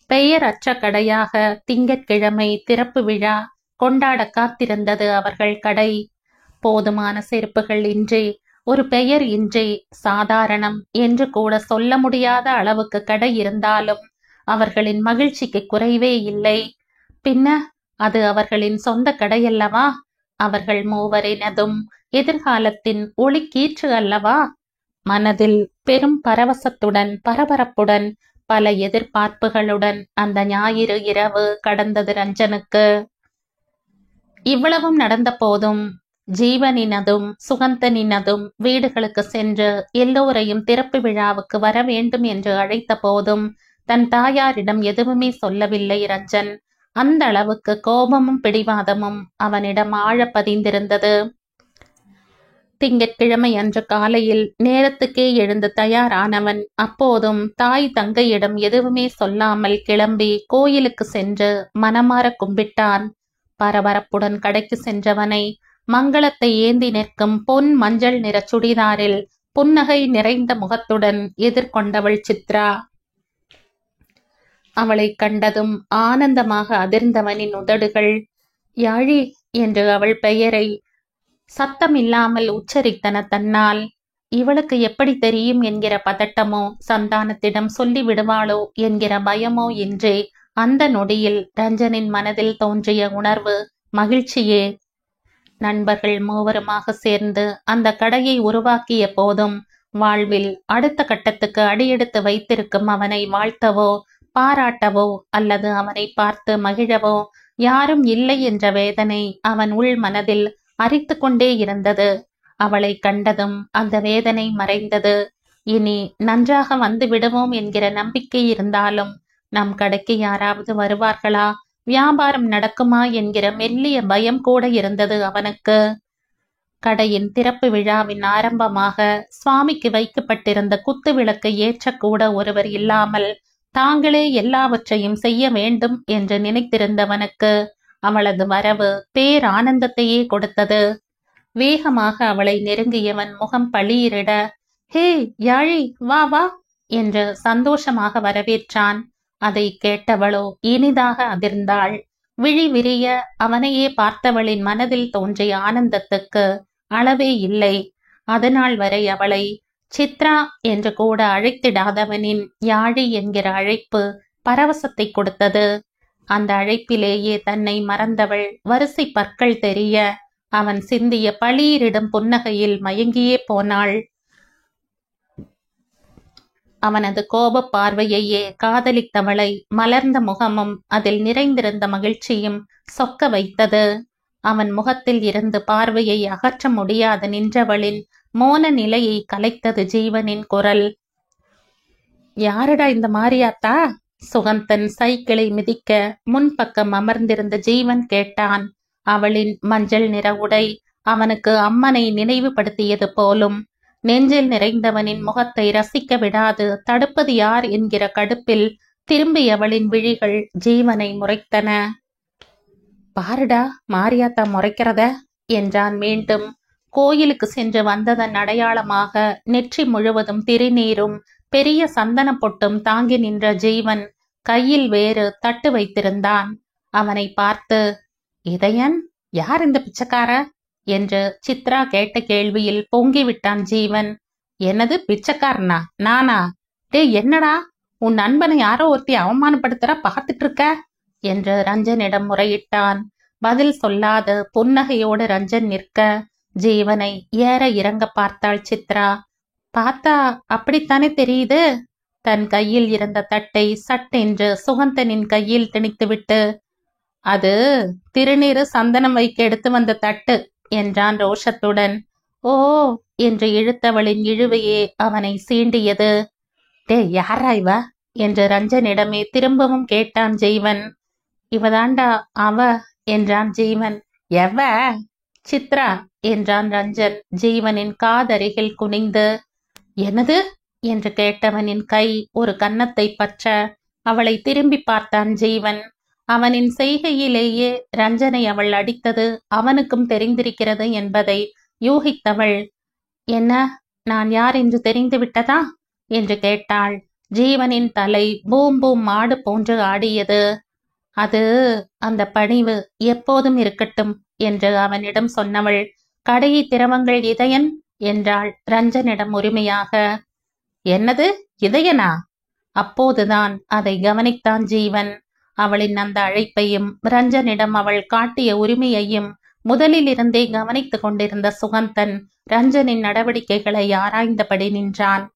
Speaker 1: பெயர் அற்ற கடையாக திங்கட்கிழமை திறப்பு விழா கொண்டாட காத்திருந்தது அவர்கள் கடை. போதுமான செருப்புகள் இன்றி, ஒரு பெயர் இன்றி, சாதாரணம் என்று கூட சொல்ல முடியாத அளவுக்கு கடை இருந்தாலும் அவர்களின் மகிழ்ச்சிக்கு குறைவே இல்லை. பின்ன அது அவர்களின் சொந்த கடையல்லவா? அவர்கள் மூவரினதும் எதிர்காலத்தின் ஒளிக்கீற்று அல்லவா? மனதில் பெரும் பரவசத்துடன் பரபரப்புடன் பல எதிர்பார்ப்புகளுடன் அந்த ஞாயிறு இரவு கடந்தது ரஞ்சனுக்கு. இவ்வளவும் நடந்த போதும் ஜீவனினதும் சுகந்தனினதும் வீடுகளுக்கு சென்று எல்லோரையும் திறப்பு விழாவுக்கு வர வேண்டும் என்று அழைத்த போதும் தன் தாயாரிடம் எதுவுமே சொல்லவில்லை ரஞ்சன். அந்த அளவுக்கு கோபமும் பிடிவாதமும் அவனிடம் ஆழ பதிந்திருந்தது. திங்கட்கிழமை அன்று காலையில் நேரத்துக்கே எழுந்து தயாரானவன் அப்போதும் தாய் தங்கையிடம் எதுவுமே சொல்லாமல் கிளம்பி கோயிலுக்கு சென்று மனமாற கும்பிட்டான். பரபரப்புடன் கடைக்கு சென்றவனை மங்களத்தை ஏந்தி நிற்கும் பொன் மஞ்சள் நிற சுடிதாரில் புன்னகை நிறைந்த முகத்துடன் எதிர்கொண்டவள் சித்ரா. அவளை கண்டதும் ஆனந்தமாக அதிர்ந்தவனின் உதடுகள் யாழி என்று அவள் பெயரை சத்தமில்லாமல் உச்சரித்தன தன்னால். இவளுக்கு எப்படி தெரியும் என்கிற பதட்டமோ, சந்தானத்திடம் சொல்லி விடுவாளோ என்கிற பயமோ இன்றி அந்த நொடியில் ரஞ்சனின் மனதில் தோன்றிய உணர்வு மகிழ்ச்சியே. நண்பர்கள் மூவருமாக சேர்ந்து அந்த கடையை உருவாக்கிய போதும் வாழ்வில் அடுத்த கட்டத்துக்கு அடியெடுத்து வைத்திருக்கும் அவனை வாழ்த்தவோ பாராட்டவோ அல்லது அவனை பார்த்து மகிழவோ யாரும் இல்லை என்ற வேதனை அவன் உள் மனதில் அரித்து கொண்டே இருந்தது. அவளை கண்டதும் அந்த வேதனை மறைந்தது. இனி நன்றாக வந்து விடுவோம் என்கிற நம்பிக்கை இருந்தாலும் நம் கடைக்கு யாராவது வருவார்களா வியாபாரம் நடக்குமா என்கிற மெல்லிய பயம் கூட இருந்தது அவனுக்கு. கடையின் திறப்பு விழாவின் ஆரம்பமாக சுவாமிக்கு வைக்கப்பட்டிருந்த குத்து விளக்கை ஏற்றக்கூட ஒருவர் இல்லாமல் தாங்களே எல்லாவற்றையும் செய்ய வேண்டும் என்று நினைத்திருந்தவனுக்கு அவளது வரவு பேரானந்தத்தையே கொடுத்தது. வேகமாக அவளை நெருங்கியவன் முகம் பளிரிட, "ஹே யாழி, வா வா" என்று சந்தோஷமாக வரவேற்றான். அதை கேட்டவளோ இனிதாக அதிர்ந்தாள். விழி விரிய அவனையே பார்த்தவளின் மனதில் தோன்றிய ஆனந்தத்துக்கு அளவே இல்லை. அதனால் வரை அவளை சித்ரா என்று கூட அழைத்திடாதவனின் யாழி என்கிற அழைப்பு பரவசத்தை கொடுத்தது. அந்த அழைப்பிலேயே தன்னை மறந்தவள் வரிசை பற்கள் தெரிய அவன் சிந்திய பளீரிடும் புன்னகையில் மயங்கியே போனாள். அவனது கோபப் பார்வையையே காதலித்தவளை மலர்ந்த முகமும் அதில் நிறைந்திருந்த மகிழ்ச்சியும் சொக்க வைத்தது. அவன் முகத்தில் இருந்து பார்வையை அகற்ற முடியாது நின்றவளின் மோன நிலையை கலைத்தது ஜீவனின் குரல். "யாருடா இந்த மாரியாத்தா?" சுகந்தன் சைக்கிளை மிதிக்க முன்பக்கம் அமர்ந்திருந்த ஜீவன் கேட்டான். அவளின் மஞ்சள் நிற உடை அவனுக்கு அம்மனை நினைவுபடுத்தியது போலும். நெஞ்சில் நிறைந்தவனின் முகத்தை ரசிக்க விடாது தடுப்பது யார் என்கிற கடுப்பில் திரும்பியவளின் விழிகள் ஜீவனை முறைத்தன. "பாருடா மாரியாத்தா முறைக்கிறத" என்றான் மீண்டும். கோயிலுக்கு சென்று வந்ததன் அடையாளமாக நெற்றி முழுவதும் திருநீரும் பெரிய சந்தன பொட்டும் தாங்கி நின்ற ஜீவன் கையில் வேறு தட்டு வைத்திருந்தான். அவனை பார்த்து, "இதயன், யார் இந்த பிச்சைக்கார?" என்று சித்ரா கேட்ட கேள்வியில் பொங்கிவிட்டான் ஜீவன். "என்னது பிச்சைக்காரனா? நானா? டே, என்னடா உன் நண்பனை யாரோ ஒருத்தி அவமானப்படுத்துற பார்த்துட்டு இருக்க?" என்று ரஞ்சனிடம் முறையிட்டான். பதில் சொல்லாத புன்னகையோடு ரஞ்சன் நிற்க ஜீவனை ஏற இறங்க பார்த்தாள் சித்ரா. "பார்த்தா அப்படித்தானே தெரியுது." தன் கையில் இருந்த தட்டை சட்டென்று சுகந்தனின் கையில் திணித்துவிட்டு, "அது திருநீறு சந்தனம் வைக்க எடுத்து வந்த தட்டு" என்றான் ரோஷத்துடன். "ஓ" என்று இழுத்தவளின் இழுவையே அவனை சீண்டியது. "டே, யாரா இவ?" என்று ரஞ்சனிடமே திரும்பவும் கேட்டான் ஜீவன். "இவதாண்டா அவ" என்றான் ஜீவன். "எவ?" "சித்ரா" என்றான் ரஞ்சன் ஜீவனின் காதருகில் குனிந்து. "என்னது?" என்று கேட்டவனின் கை ஒரு கன்னத்தை பற்ற அவளை திரும்பி பார்த்தான் ஜீவன். அவனின் செய்கையிலேயே ரஞ்சனை அவள் அடித்தது அவனுக்கும் தெரிந்திருக்கிறது என்பதை யூகித்தவள், "என்ன, நான் யார் என்று தெரிந்து விட்டதா?" என்று கேட்டாள். ஜீவனின் தலை பூம் பூம் மாடு போன்று ஆடியது. "அது அந்த பணிவு எப்போதும் இருக்கட்டும்" என்று அவனிடம் சொன்னவள், "கடையை திறவங்கள் இதயன்" என்றாள் ரஞ்சனிடம் உரிமையாக. "என்னது, இதயனா?" அப்போதுதான் அதை கவனித்தான் ஜீவன். அவளின் அந்த அழைப்பையும் ரஞ்சனிடம் அவள் காட்டிய உரிமையையும் முதலில் இருந்தே கவனித்துக் கொண்டிருந்த சுகந்தன் ரஞ்சனின் நடவடிக்கைகளை ஆராய்ந்தபடி நின்றான்.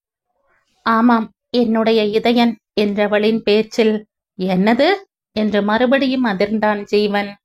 Speaker 1: "ஆமாம், என்னுடைய இதயன்" என்றவளின் பேச்சில், "என்னது?" என்று மறுபடியும் அதிர்ந்தான் ஜீவன்.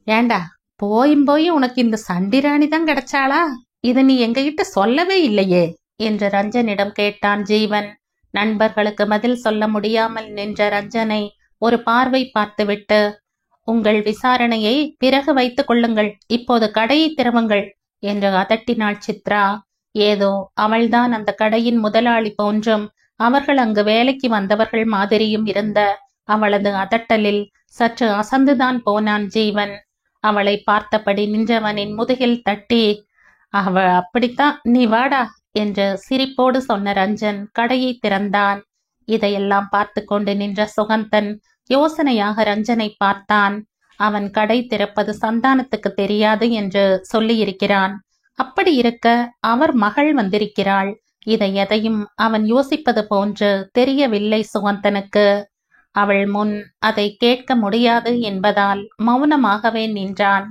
Speaker 1: "ஏண்டா, போயும் உனக்கு இந்த சண்டிராணி தான் கிடைச்சாளா? இது நீ எங்ககிட்ட சொல்லவே இல்லையே" என்று ரஞ்சனிடம் கேட்டான் ஜீவன். நண்பர்களுக்கு பதில் சொல்ல முடியாமல் நின்ற ரஞ்சனை ஒரு பார்வை பார்த்துவிட்டு, "உங்கள் விசாரணையை பிறகு வைத்துக் கொள்ளுங்கள், இப்போது கடையை திறவுங்கள்" என்று அதட்டினாள் சித்ரா. ஏதோ அவள்தான் அந்த கடையின் முதலாளி போன்றும் அவர்கள் அங்கு வேலைக்கு வந்தவர்கள் மாதிரியும் இருந்த அவளது அதட்டலில் சற்று அசந்துதான் போனான் ஜீவன். அவளை பார்த்தபடி நின்றவனின் முதுகில் தட்டி, "அவ அப்படித்தான், நீ வாடா" என்று சிரிப்போடு சொன்ன ரஞ்சன் கடையை திறந்தான். இதையெல்லாம் பார்த்து கொண்டு நின்ற சுகந்தன் யோசனையாக ரஞ்சனை பார்த்தான். அவன் கடை திறப்பது சந்தானத்துக்கு தெரியாது என்று சொல்லியிருக்கிறான். அப்படி இருக்க அவர் மகள் வந்திருக்கிறாள். இதை எதையும் அவன் யோசிப்பது போன்று தெரியவில்லை சுகந்தனுக்கு. அவள் முன் அதை கேட்க முடியாது என்பதால் மௌனமாகவே நின்றான்.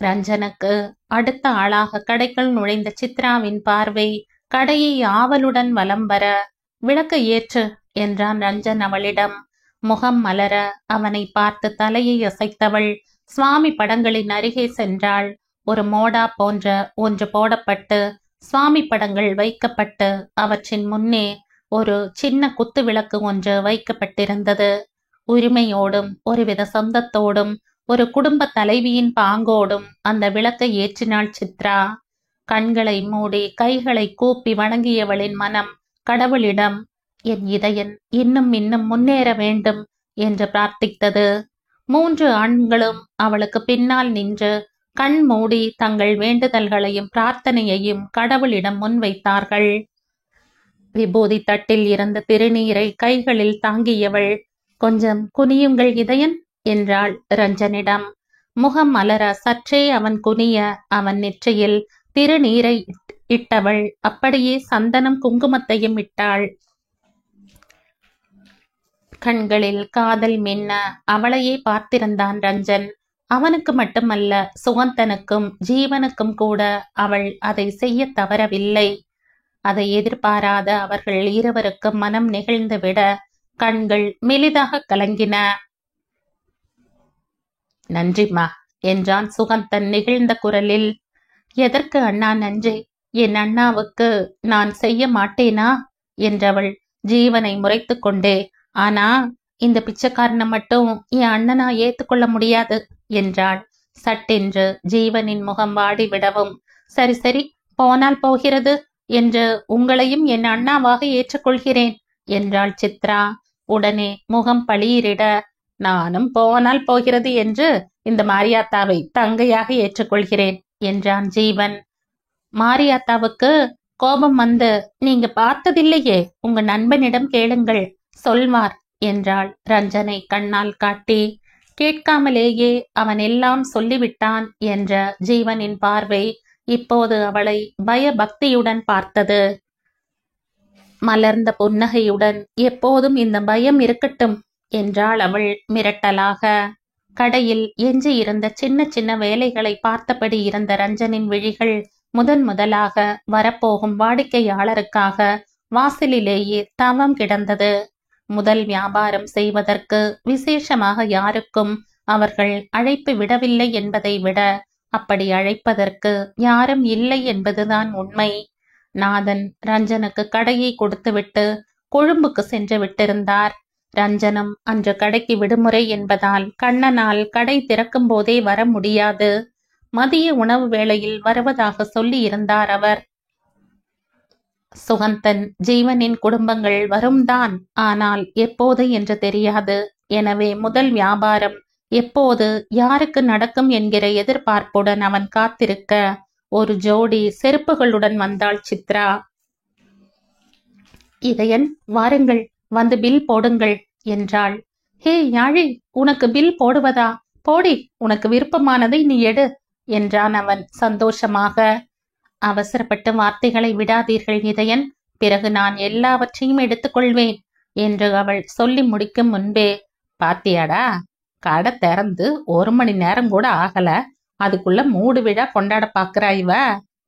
Speaker 1: ரஞ்சனுக்கு அடுத்த ஆளாக கடைக்குள் நுழைந்த சித்ராவின் பார்வை கடையை ஆவலுடன் வலம் வர, "விளக்கு ஏற்று" என்றான் ரஞ்சன் அவளிடம். முகம் மலர அவனை பார்த்து தலையை அசைத்தவள் சுவாமி படங்களின் அருகே சென்றாள். ஒரு மோடா போன்ற ஒன்று போடப்பட்டு சுவாமி படங்கள் வைக்கப்பட்டு அவற்றின் முன்னே ஒரு சின்ன குத்து விளக்கு ஒன்று வைக்கப்பட்டிருந்தது. உரிமையோடும் ஒருவித சொந்தத்தோடும் ஒரு குடும்ப தலைவியின் பாங்கோடும் அந்த விளக்கை ஏற்றினாள் சித்ரா. கண்களை மூடி கைகளை கூப்பி வணங்கியவளின் மனம் கடவுளிடம் என் இதயன் இன்னும் இன்னும் முன்னேற வேண்டும் என்று பிரார்த்தித்தது. 3 ஆண்களும் அவளுக்கு பின்னால் நின்று கண் மூடி தங்கள் வேண்டுதல்களையும் பிரார்த்தனையையும் கடவுளிடம் முன்வைத்தார்கள். விபூதி தட்டில் இருந்த திருநீரை கைகளில் தாங்கியவள், கொஞ்சம் குனியுங்கள் இதயன் என்றாள் ரஞ்சனிடம். முகம் மலர சற்றே அவன் குனிய அவன் நெற்றியில் திருநீரை இட்டவள் அப்படியே சந்தனம் குங்குமத்தையும் இட்டாள். கண்களில் காதல் மின்ன அவளையே பார்த்திருந்தான் ரஞ்சன். அவனுக்கு மட்டுமல்ல, சுகந்தனுக்கும் ஜீவனுக்கும் கூட அவள் அதை செய்ய தவறவில்லை. அதை எதிர்பாராத அவர்கள் இருவருக்கும் மனம் நெகிழ்ந்துவிட கண்கள் மெலிதாக கலங்கின. நன்றிம்மா என்றான் சுகந்தன் நெகிழ்ந்த குரலில். எதற்கு அண்ணா நன்றி? என் அண்ணாவுக்கு நான் செய்ய மாட்டேனா என்றவள் ஜீவனை முறைத்து கொண்டே. ஆனா இந்த பிச்சைக்காரனை மட்டும் என் அண்ணனா ஏத்துக்கொள்ள முடியாது என்றாள். சட்டென்று ஜீவனின் முகம் வாடிவிடவும், சரி சரி போனால் போகிறது என்று உங்களையும் என் அண்ணாவாக ஏற்றுக்கொள்கிறேன் என்றாள் சித்ரா. உடனே முகம் பளிரிட, நானும் போனால் போகிறது என்று இந்த மாரியாத்தாவை தங்கையாக ஏற்றுக்கொள்கிறேன் என்றான் ஜீவன். மாரியாத்தாவுக்கு கோபம் வந்து, நீங்க பார்த்ததில்லையே, உங்க நண்பனிடம் கேளுங்கள், சொல்வார் என்றாள் ரஞ்சனை கண்ணால் காட்டி. கேட்காமலேயே அவன் எல்லாம் சொல்லிவிட்டான் என்ற ஜீவனின் பார்வை இப்போது அவளை பயபக்தியுடன் பார்த்தது. மலர்ந்த புன்னகையுடன், எப்போதும் இந்த பயம் இருக்கட்டும் என்றாள் அவள் மிரட்டலாக. கடையில் எஞ்சி இருந்த சின்ன சின்ன வேலைகளை பார்த்தபடி இருந்த ரஞ்சனின் விழிகள் முதலாக வரப்போகும் வாடிக்கையாளருக்காக வாசலிலேயே தவம் கிடந்தது. முதல் வியாபாரம் செய்வதற்கு விசேஷமாக யாருக்கும் அவர்கள் அழைப்பு விடவில்லை என்பதை விட அப்படி அழைப்பதற்கு யாரும் இல்லை என்பதுதான் உண்மை. நாதன் ரஞ்சனுக்கு கடையை கொடுத்துவிட்டு கொழும்புக்கு சென்று விட்டிருந்தார். ரஞ்சனும் அன்று கடைக்கு விடுமுறை என்பதால் கண்ணனால் கடை திறக்கும் போதே வர முடியாது. மதிய உணவு வேளையில் வருவதாக சொல்லி இருந்தார் அவர். சுகந்தன் ஜீவனின் குடும்பங்கள் வரும்தான், ஆனால் எப்போது என்று தெரியாது. எனவே முதல் வியாபாரம் எப்போது யாருக்கு நடக்கும் என்கிற எதிர்பார்ப்புடன் அவன் காத்திருக்க ஒரு ஜோடி செருப்புகளுடன் வந்தாள் சித்ரா. இதயன், வாருங்கள், வந்து பில் போடுங்கள் என்றாள். ஹே யாழி, உனக்கு பில் போடுவதா? போடி, உனக்கு விருப்பமானதை நீ எடு என்றான் அவன் சந்தோஷமாக. அவசரப்பட்டு வார்த்தைகளை விடாதீர்கள் இதயன், பிறகு நான் எல்லாவற்றையும் எடுத்துக்கொள்வேன் என்று அவள் சொல்லி முடிக்கும் முன்பே, பாத்தியாடா, கடை திறந்து 1 மணி நேரம் கூட ஆகல, அதுக்குள்ள மூடு விழா கொண்டாட பாக்குறாய்வ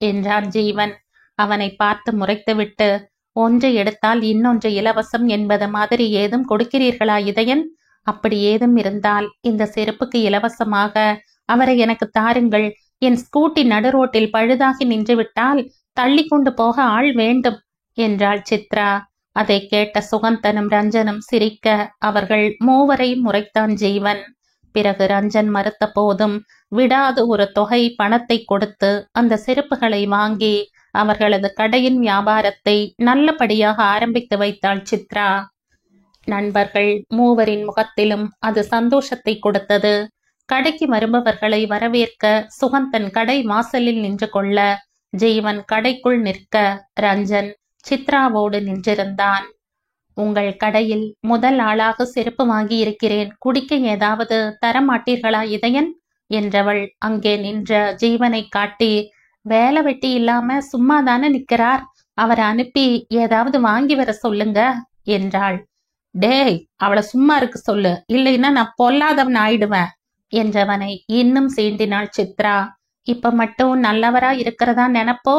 Speaker 1: என்றான் ஜீவன். அவனை பார்த்து முறைத்துவிட்டு, ஒன்றை எடுத்தால் இன்னொன்று இலவசம் என்பது மாதிரி ஏதும் கொடுக்கிறீர்களா இதயன்? அப்படி ஏதும் இருந்தால் இந்த செருப்புக்கு இலவசமாக அவரை எனக்கு தாருங்கள். என் ஸ்கூட்டி நடுரோட்டில் பழுதாகி நின்றுவிட்டால் தள்ளி கொண்டு போக ஆள் வேண்டும் என்றாள் சித்ரா. அதை கேட்ட சுகந்தனும் ரஞ்சனும் சிரிக்க அவர்கள் மூவரையும் முறைத்தான் ஜீவன். பிறகு ரஞ்சன் மறுத்த போதும் விடாது ஒரு தொகை பணத்தை கொடுத்து அந்த செருப்புகளை வாங்கி அவர்களது கடையின் வியாபாரத்தை நல்லபடியாக ஆரம்பித்து வைத்தாள் சித்ரா. நண்பர்கள் மூவரின் முகத்திலும் அது சந்தோஷத்தை கொடுத்தது. கடைக்கு வருபவர்களை வரவேற்க சுகந்தன் கடை வாசலில் நின்று கொள்ள, ஜீவன் கடைக்குள் நிற்க ரஞ்சன் சித்ராவோடு நின்றிருந்தான். உங்கள் கடையில் முதல் ஆளாக செருப்பு வாங்கி இருக்கிறேன், குடிக்க ஏதாவது தரமாட்டீர்களா இதயன் என்றவள் அங்கே நின்ற ஜீவனை காட்டி, வேலை வெட்டி இல்லாம சும்மாதானே நிக்கிறார், அவரை அனுப்பி ஏதாவது வாங்கி வர சொல்லுங்க என்றாள். டேய், அவளை சும்மா இருக்க சொல்லு, இல்லைன்னா நான் பொல்லாதவன் ஆயிடுவேன் என்றவனை இன்னும் சீண்டினாள் சித்ரா. இப்ப மட்டும் நல்லவரா இருக்கிறதா நினைப்போ?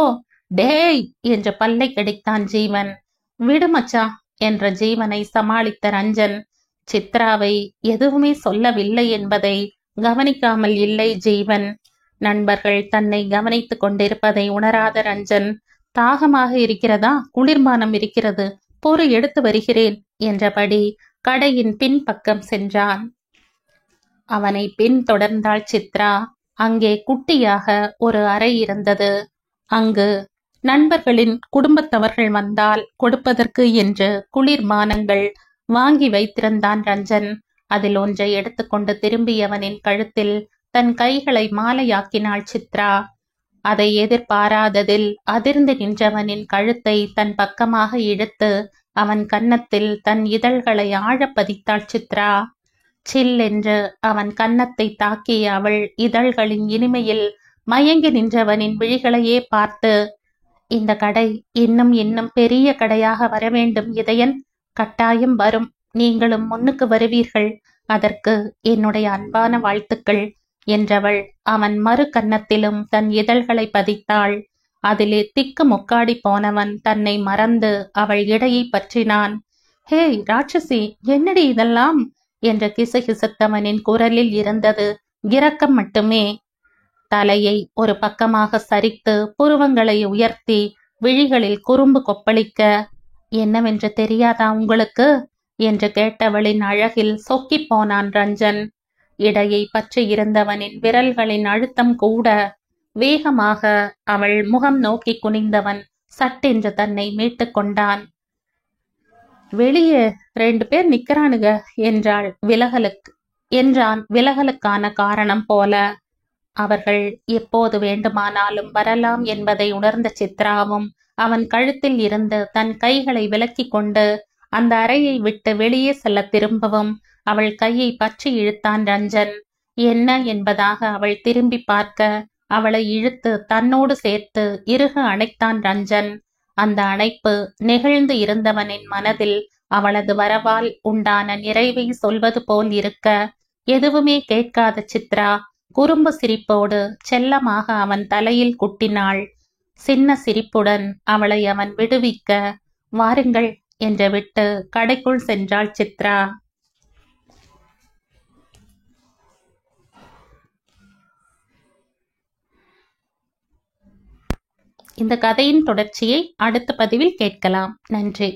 Speaker 1: டேய் என்று பல்லை கடித்தான் ஜீவன். விடுமச்சா என்ற ஜீவனை சமாளித்த ரஞ்சன் சித்ராவை எதுவுமே சொல்லவில்லை என்பதை கவனிக்காமல் இல்லை ஜீவன். நண்பர்கள் தன்னை கவனித்துக் கொண்டிருப்பதை உணராத ரஞ்சன், தாகமாக இருக்கிறதா, குளிர்பானம் இருக்கிறது, பொறு எடுத்து வருகிறேன் என்றபடி கடையின் பின்பக்கம் சென்றான். அவனை பின்தொடர்ந்தாள் சித்ரா. அங்கே குட்டியாக ஒரு அறை இருந்தது. அங்கு நண்பர்களின் குடும்பத்தவர்கள் வந்தால் கொடுப்பதற்கு என்று குளிர்பானங்கள் வாங்கி வைத்திருந்தான் ரஞ்சன். அதில் ஒன்றை எடுத்துக்கொண்டு திரும்பியவனின் கழுத்தில் தன் கைகளை மாலையாக்கினாள் சித்ரா. அதை எதிர்பாராததில் அதிர்ந்து நின்றவனின் கழுத்தை தன் பக்கமாக இழுத்து அவன் கன்னத்தில் தன் இதழ்களை ஆழப் பதித்தாள் சித்ரா. சில் என்று அவன் கன்னத்தை தாக்கிய அவள் இதழ்களின் இனிமையில் மயங்கி நின்றவனின் விழிகளையே பார்த்து, இந்த கடை இன்னும் இன்னும் பெரிய கடையாக வரவேண்டும் இதயன். கட்டாயம் வரும். நீங்களும் முன்னுக்கு வருவீர்கள். அதற்கு என்னுடைய அன்பான வாழ்த்துக்கள் என்றவள் அவன் மறு கன்னத்திலும் தன் இதழ்களை பதித்தாள். அதிலே திக்கு முக்காடி போனவன் தன்னை மறந்து அவள் இடையை பற்றினான். ஹேய் ராட்சசி, என்னடி இதெல்லாம் என்ற கிசுகிசுத்தவனின் குரலில் இருந்தது இரக்கம் மட்டுமே. தலையை ஒரு பக்கமாக சரித்து புருவங்களை உயர்த்தி விழிகளில் குறும்பு கொப்பளிக்க, என்னவென்று தெரியாதா உங்களுக்கு என்று கேட்டவளின் அழகில் சொக்கிப் போனான் ரஞ்சன். இடையை பற்றி இருந்தவனின் விரல்களின் அழுத்தம் கூட. வேகமாக அவள் முகம் நோக்கி குனிந்தவன் சட்டென்று தன்னை மீட்டு கொண்டான். வெளியே 2 பேர் நிக்கிறானுங்க என்றான் விலகலுக்கான காரணம் போல. அவர்கள் எப்போது வேண்டுமானாலும் வரலாம் என்பதை உணர்ந்த சித்ராவும் அவன் கழுத்தில் இருந்து தன் கைகளை விலக்கி கொண்டு அந்த அறையை விட்டு வெளியே செல்ல திரும்பவும் அவள் கையை பற்றி இழுத்தான் ரஞ்சன். என்ன என்பதாக அவள் திரும்பி பார்க்க அவளை இழுத்து தன்னோடு சேர்த்து இறுக அணைத்தான் ரஞ்சன். அந்த அணைப்பு நெகிழ்ந்து இருந்தவனின் மனதில் அவளது வரவால் உண்டான நிறைவை சொல்வது போல் இருக்க, எதுவுமே கேட்காத சித்ரா குறும்பு சிரிப்போடு செல்லமாக அவன் தலையில் குட்டினாள். சின்ன சிரிப்புடன் அவளை அவன் விடுவிக்க, வாருங்கள் என்று விட்டு கடைக்குள் சென்றாள் சித்ரா. இந்த கதையின் தொடர்ச்சியை அடுத்த பதிவில் கேட்கலாம். நன்றி.